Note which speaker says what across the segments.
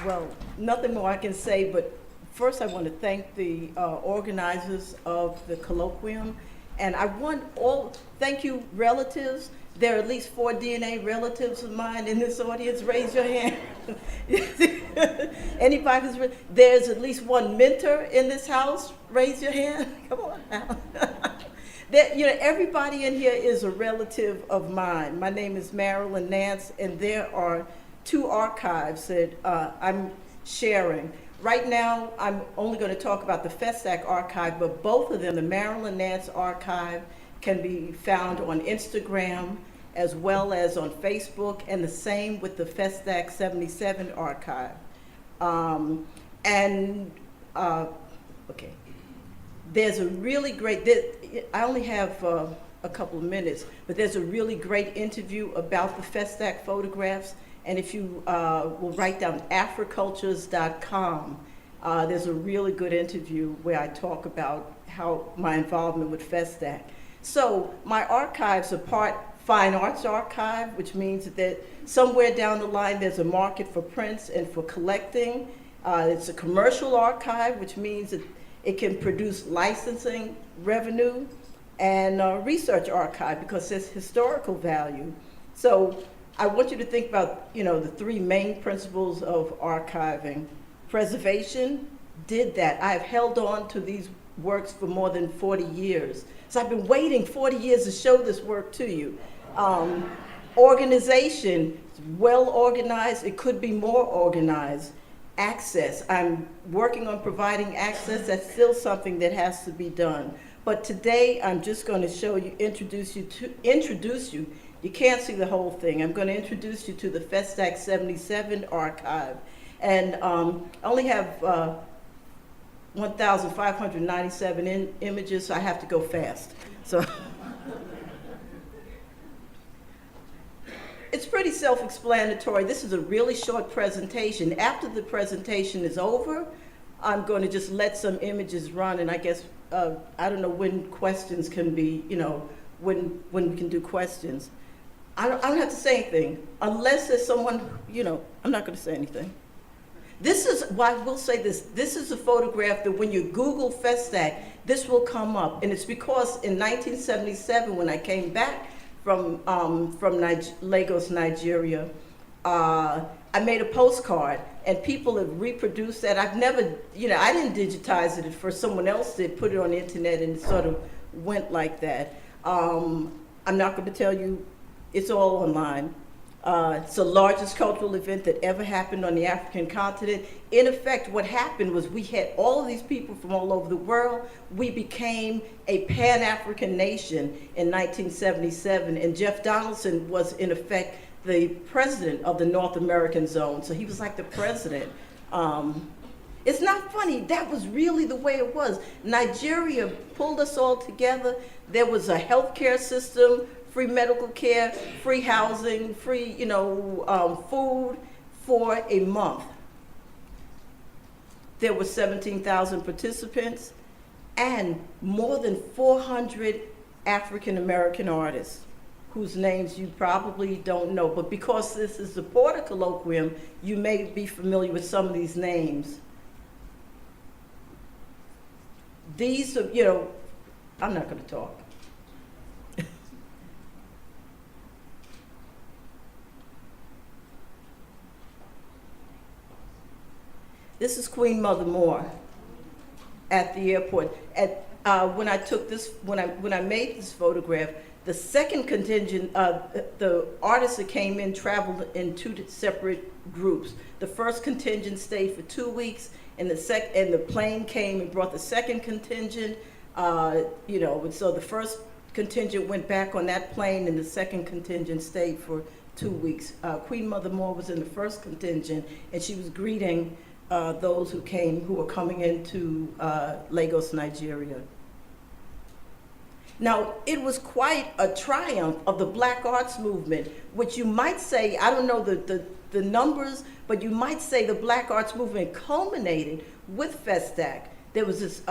Speaker 1: Well, nothing more I can say, but first I want to thank the organizers of the colloquium. And I want thank you relatives. There are at least 4 DNA relatives of mine in this audience. Raise your hand. Anybody there's at least 1 mentor in this house. Raise your hand. Come on now. Everybody in here is a relative of mine. My name is Marilyn Nance, and there are 2 archives that I'm sharing. Right now, I'm only going to talk about the FESTAC archive, but both of them, the Marilyn Nance archive, can be found on Instagram as well as on Facebook, and the same with the FESTAC 77 archive. Okay. There's a really great, I only have a couple of minutes, but there's a really great interview about the FESTAC photographs. And if you will write down africultures.com, there's a really good interview where I talk about how my involvement with FESTAC. So my archives are part fine arts archive, which means that somewhere down the line there's a market for prints and for collecting. It's a commercial archive, which means that it can produce licensing revenue, and research archive because there's historical value. So I want you to think about, the 3 main principles of archiving. Preservation, did that. I have held on to these works for more than 40 years. So I've been waiting 40 years to show this work to you. Organization, well organized, it could be more organized. Access, I'm working on providing access. That's still something that has to be done. But today I'm just going to introduce you. You can't see the whole thing. I'm going to introduce you to the FESTAC 77 archive. And I only have 1,597 images, so I have to go fast. So it's pretty self-explanatory. This is a really short presentation. After the presentation is over, I'm going to just let some images run, and I guess, I don't know when questions can be, when we can do questions. I don't have to say anything, unless there's someone, I'm not going to say anything. This is why I will say this. This is a photograph that when you Google FESTAC, this will come up. And it's because in 1977, when I came back from Lagos, Nigeria, I made a postcard, and people have reproduced that. I've never, I didn't digitize it at first. Someone else did, put it on the internet, and it sort of went like that. I'm not going to tell you, it's all online. It's the largest cultural event that ever happened on the African continent. In effect, what happened was we had all of these people from all over the world. We became a Pan-African nation in 1977, and Jeff Donaldson was, in effect, the president of the North American zone. So he was like the president. It's not funny. That was really the way it was. Nigeria pulled us all together. There was a healthcare system, free medical care, free housing, free, food for a month. There were 17,000 participants and more than 400 African American artists whose names you probably don't know. But because this is the Porter Colloquium, you may be familiar with some of these names. These are, I'm not going to talk. This is Queen Mother Moore at the airport. When I made this photograph, the second contingent, the artists that came in traveled in 2 separate groups. The first contingent stayed for 2 weeks, and the plane came and brought the second contingent. And so the first contingent went back on that plane, and the second contingent stayed for 2 weeks. Queen Mother Moore was in the first contingent, and she was greeting those who were coming into Lagos, Nigeria. Now, it was quite a triumph of the Black arts movement, which you might say, I don't know the numbers, but you might say the Black arts movement culminated with FESTAC. There was this,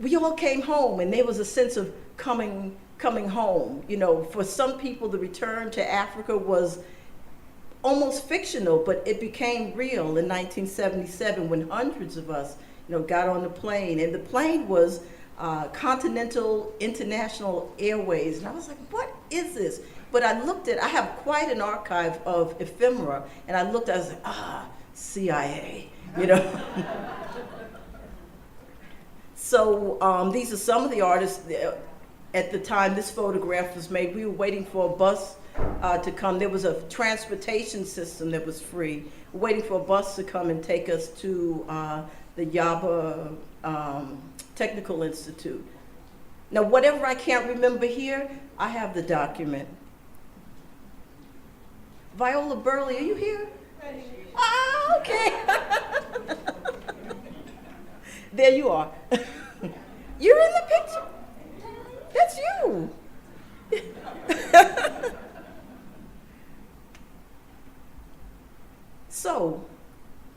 Speaker 1: we all came home, and there was a sense of coming home. For some people, the return to Africa was almost fictional, but it became real in 1977 when hundreds of us, got on the plane. And the plane was Continental International Airways. And I was like, what is this? But I have quite an archive of ephemera. And I was like, CIA, So these are some of the artists. At the time this photograph was made, we were waiting for a bus to come. There was a transportation system that was free, waiting for a bus to come and take us to the Yaba Technical Institute. Now, whatever I can't remember here, I have the document. Viola Burley, are you here? Ah, okay. There you are. You're in the picture. That's you. So,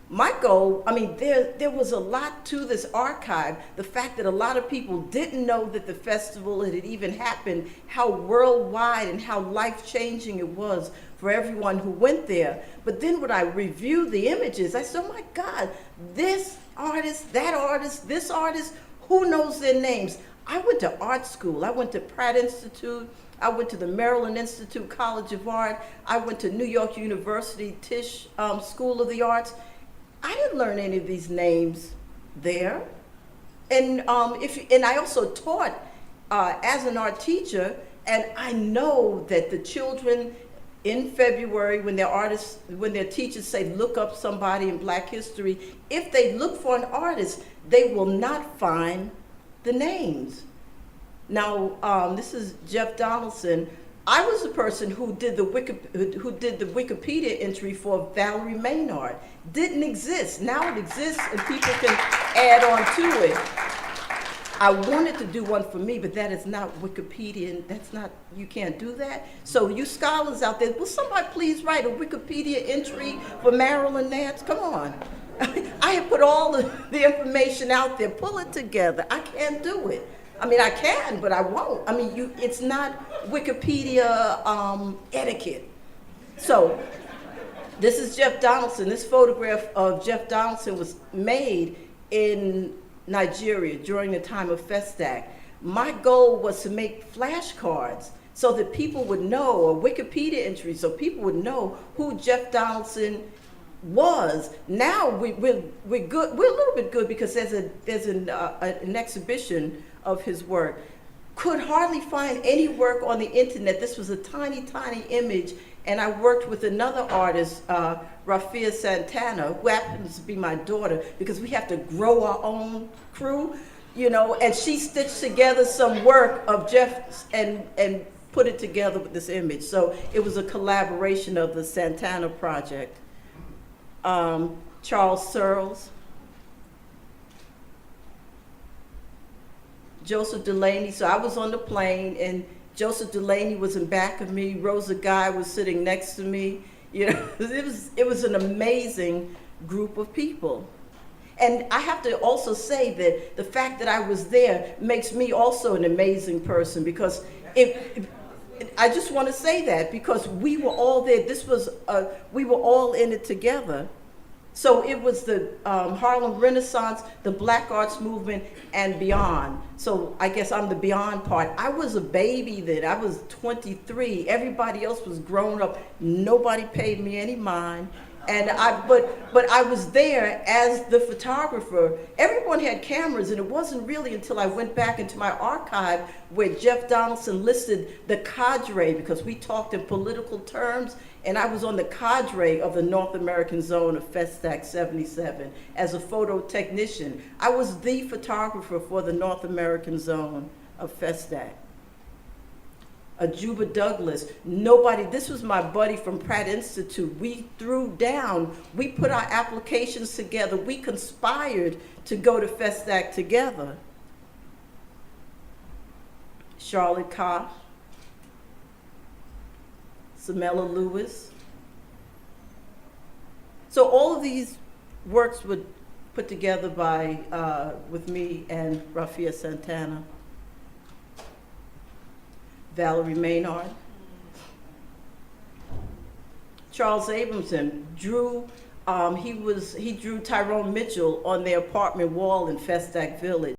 Speaker 1: my goal, there was a lot to this archive. The fact that a lot of people didn't know that the festival had even happened, how worldwide and how life-changing it was for everyone who went there. But then when I reviewed the images, I said, oh my God, this artist, that artist, this artist, who knows their names? I went to art school. I went to Pratt Institute. I went to the Maryland Institute College of Art. I went to New York University Tisch School of the Arts. I didn't learn any of these names there. And I also taught as an art teacher, and I know that the children in February, when their teachers say, look up somebody in Black history, if they look for an artist, they will not find the names. Now, this is Jeff Donaldson. I was the person who did the Wikipedia entry for Valerie Maynard. Didn't exist. Now it exists, and people can add on to it. I wanted to do one for me, but that is not Wikipedia. You can't do that. So you scholars out there, will somebody please write a Wikipedia entry for Marilyn Nance? Come on. I have put all the information out there. Pull it together. I can't do it. I can, but I won't. It's not Wikipedia etiquette. So this is Jeff Donaldson. This photograph of Jeff Donaldson was made in Nigeria during the time of Festac. My goal was to make flashcards so that people would know, or Wikipedia entries, so people would know who Jeff Donaldson was. Now we're good. We're a little bit good because there's an exhibition of his work. Could hardly find any work on the internet. This was a tiny, tiny image, and I worked with another artist, Rafia Santana, who happens to be my daughter, because we have to grow our own crew, and she stitched together some work of Jeff's and put it together with this image. So it was a collaboration of the Santana project. Charles Searles, Joseph Delaney. So I was on the plane, and Joseph Delaney was in back of me. Rosa Guy was sitting next to me. It was an amazing group of people. And I have to also say that the fact that I was there makes me also an amazing person, because I just want to say that because we were all there. We were all in it together. So it was the Harlem Renaissance, the Black Arts Movement, and beyond. So I guess I'm the beyond part. I was a baby then. I was 23. Everybody else was grown up. Nobody paid me any mind. And but I was there as the photographer. Everyone had cameras, and it wasn't really until I went back into my archive where Jeff Donaldson listed the cadre, because we talked in political terms, and I was on the cadre of the North American zone of Festac 77 as a photo technician. I was the photographer for the North American zone of Festac. Juba Douglas, this was my buddy from Pratt Institute. We threw down, we put our applications together, we conspired to go to Festac together. Charlotte Koch, Samela Lewis. So all of these works were put together with me and Rafia Santana. Valerie Maynard, Charles Abramson drew, he drew Tyrone Mitchell on their apartment wall in Festac Village.